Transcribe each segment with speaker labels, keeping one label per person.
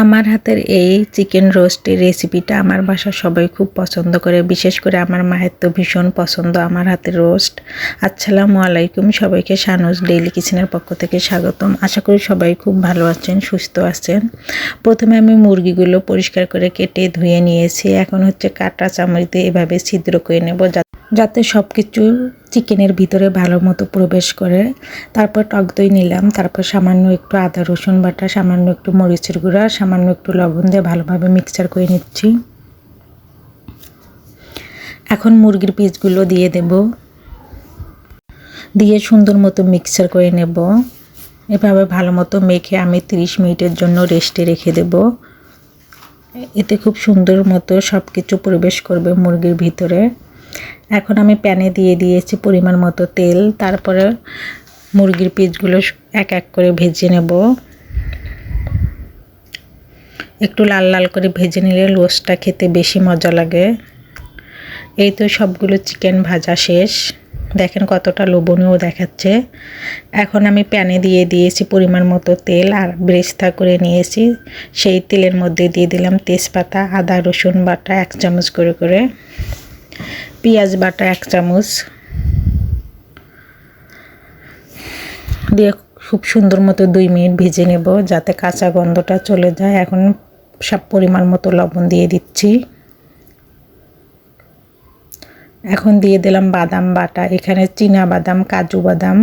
Speaker 1: আমার হাতের এই চিকেন রোস্টের রেসিপিটা আমার বাসার সবাই খুব পছন্দ করে, বিশেষ করে আমার মায়ের তো ভীষণ পছন্দ আমার হাতের রোস্ট। আসসালামু আলাইকুম, সবাইকে শানুস ডেইলি কিচেনের পক্ষ থেকে স্বাগতম। আশা করি সবাই খুব ভালো আছেন, সুস্থ আছেন। প্রথমে আমি মুরগিগুলো পরিষ্কার করে কেটে ধুয়ে নিয়েছি। এখন কাঁটা চামচ দিয়ে এভাবে ছিদ্র করে নেব যাতে সব কিছু চিকেনের ভিতরে ভালো মতো প্রবেশ করে। তারপর টক দই নিলাম, তারপর সামান্য একটু আদা রসুন বাটা, সামান্য একটু মরিচের গুঁড়া, সামান্য একটু লবণ দিয়ে ভালোভাবে মিক্সচার করে নিচ্ছি। এখন মুরগির পিসগুলো দিয়ে দেব, দিয়ে সুন্দর মতো মিক্সচার করে নেব। এভাবে ভালো মতো মেখে আমি 30 মিনিটের জন্য রেস্টে রেখে দেব। এতে খুব সুন্দর মতো সব কিছু প্রবেশ করবে মুরগির ভিতরে। এখন আমি প্যানে দিয়ে দিয়েছি পরিমাণ মতো তেল, তারপরে মুরগির পিসগুলো এক এক করে ভেজে নেব। একটু লাল লাল করে ভেজে নিলে রোস্টটা খেতে বেশি মজা লাগে। এই তো সবগুলো চিকেন ভাজা শেষ, দেখেন কতটা লোভনীয় দেখাচ্ছে। এখন আমি প্যানে দিয়ে দিয়েছি পরিমাণ মতো তেল আর বেরেস্তা করে নিয়েছি। সেই তেলের মধ্যে দিয়ে দিলাম তেজপাতা, আদা রসুন বাটা 1 চামচ করে, পেঁয়াজ বাটা 1 চামচ দিয়ে খুব সুন্দর মতো 2 মিনিট ভেজে নেব যাতে কাঁচা গন্ধটা চলে যায়। এখন সব পরিমাণ মতো লবণ দিয়ে দিচ্ছি। এখন দিয়ে দিলাম বাদাম বাটা, এখানে চীনা বাদাম, কাজু বাদাম,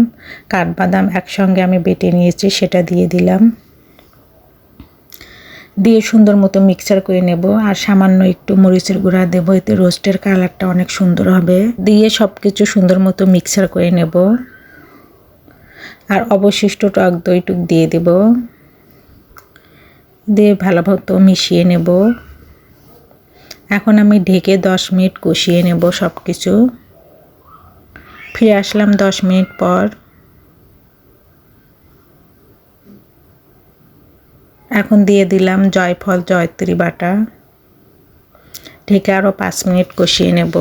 Speaker 1: কাঠবাদাম একসঙ্গে আমি বেটে নিয়েছি, সেটা দিয়ে দিলাম। দিয়ে সুন্দর মতো মিক্সচার করে নেব আর সামান্য একটু মরিচের গুঁড়া দেবো, এতে রোস্টের কালারটা অনেক সুন্দর হবে। দিয়ে সব কিছু সুন্দর মতো মিক্সচার করে নেব আর অবশিষ্ট টক দইটুক দিয়ে দেব, দিয়ে ভালো মতো মিশিয়ে নেব। এখন আমি ঢেকে 10 মিনিট কষিয়ে নেব সব কিছু। ফিরে আসলাম 10 মিনিট পর। এখন দিয়ে দিলাম জয়ফল জয়ত্রী বাটা, ঢেকে আরও 5 মিনিট কষিয়ে নেব।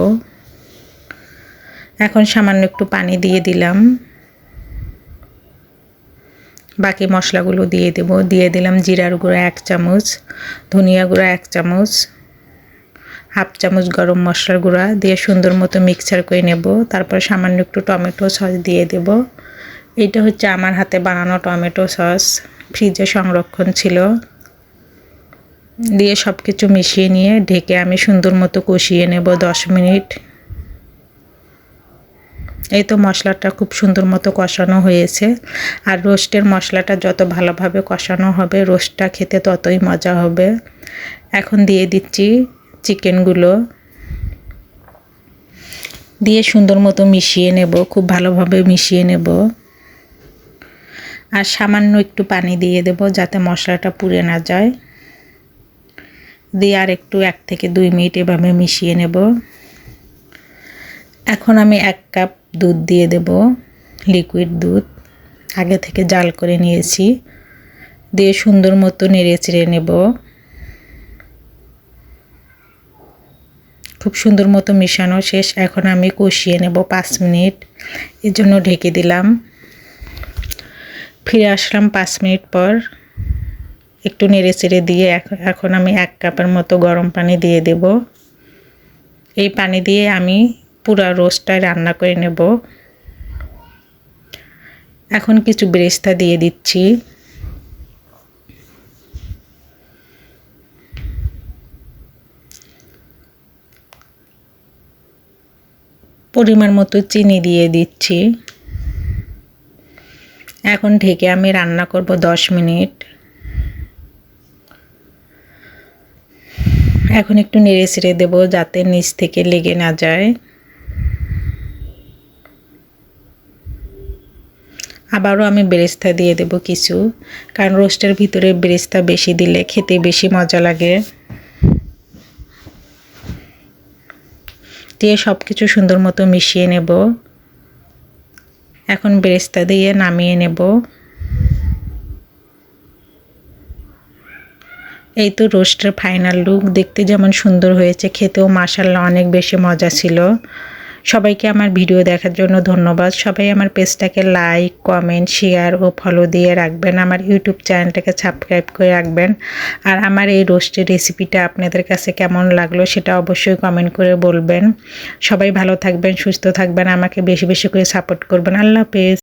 Speaker 1: এখন সামান্য একটু পানি দিয়ে দিলাম, বাকি মশলাগুলো দিয়ে দেব। দিয়ে দিলাম জিরার গুঁড়া 1 চামচ, ধনিয়া গুঁড়া 1 চামচ, হাফ চামচ গরম মশলার গুঁড়া, দিয়ে সুন্দর মতো মিক্সচার করে নেব। তারপর সামান্য একটু টমেটো সস দিয়ে দেব। এইটা আমার হাতে বানানো টমেটো সস, ফ্রিজে সংরক্ষণ ছিল। দিয়ে সব কিছু মিশিয়ে নিয়ে ঢেকে আমি সুন্দর মতো কষিয়ে নেব 10 মিনিট। এই তো মশলাটা খুব সুন্দর মতো কষানো হয়েছে। আর রোস্টের মশলাটা যত ভালোভাবে কষানো হবে রোস্টটা খেতে ততই মজা হবে। এখন দিয়ে দিচ্ছি চিকেনগুলো, দিয়ে সুন্দর মতো মিশিয়ে নেব, খুব ভালোভাবে মিশিয়ে নেব। আর সামান্য একটু পানি দিয়ে দেব যাতে মশলাটা পুড়ে না যায়। দিয়ে আর একটু 1 থেকে 2 মিনিট এভাবে মিশিয়ে নেব। এখন আমি 1 কাপ দুধ দিয়ে দেব, লিকুইড দুধ আগে থেকে জাল করে নিয়েছি। দিয়ে সুন্দর মতো নেড়ে চেড়ে নেব। খুব সুন্দর মতো মিশানো শেষ। এখন আমি কষিয়ে নেব 5 মিনিট, এর জন্য ঢেকে দিলাম। ফিরে আসলাম 5 মিনিট পর, একটু নেড়ে চেড়ে দিয়ে এখন আমি 1 কাপের মতো গরম পানি দিয়ে দেব। এই পানি দিয়ে আমি পুরো রোস্টটা রান্না করে নেব। এখন কিছু বেরেস্তা দিয়ে দিচ্ছি। পরিমাণ মতো চিনি দিয়ে দিচ্ছি। এখন ঢেকে আমি রান্না করব 10 মিনিট। এখন একটু নেড়ে চেড়ে দেবো যাতে নিচ থেকে লেগে না যায়। আবারও আমি বেরেস্তা দিয়ে দেব কিছু, কারণ রোস্টের ভিতরে বেরেস্তা বেশি দিলে খেতে বেশি মজা লাগে। দিয়ে সব কিছু সুন্দর মতো মিশিয়ে নেব। এখন বেরেস্তা দিয়ে নামিয়ে নেব। এই তো রোস্টের ফাইনাল লুক, দেখতে যেমন সুন্দর হয়েছে খেতেও মাশাআল্লাহ অনেক বেশি মজা ছিল। সবাইকে আমার ভিডিও দেখার জন্য ধন্যবাদ। সবাই আমার পেজটাকে লাইক, কমেন্ট, শেয়ার ও ফলো দিয়ে রাখবেন। আমার ইউটিউব চ্যানেলটাকে সাবস্ক্রাইব করে রাখবেন। আর আমার এই রোস্টের রেসিপিটা আপনাদের কাছে কেমন লাগলো সেটা অবশ্যই কমেন্ট করে বলবেন। সবাই ভালো থাকবেন, সুস্থ থাকবেন, আমাকে বেশি বেশি করে সাপোর্ট করবেন। আল্লাহ হাফেজ।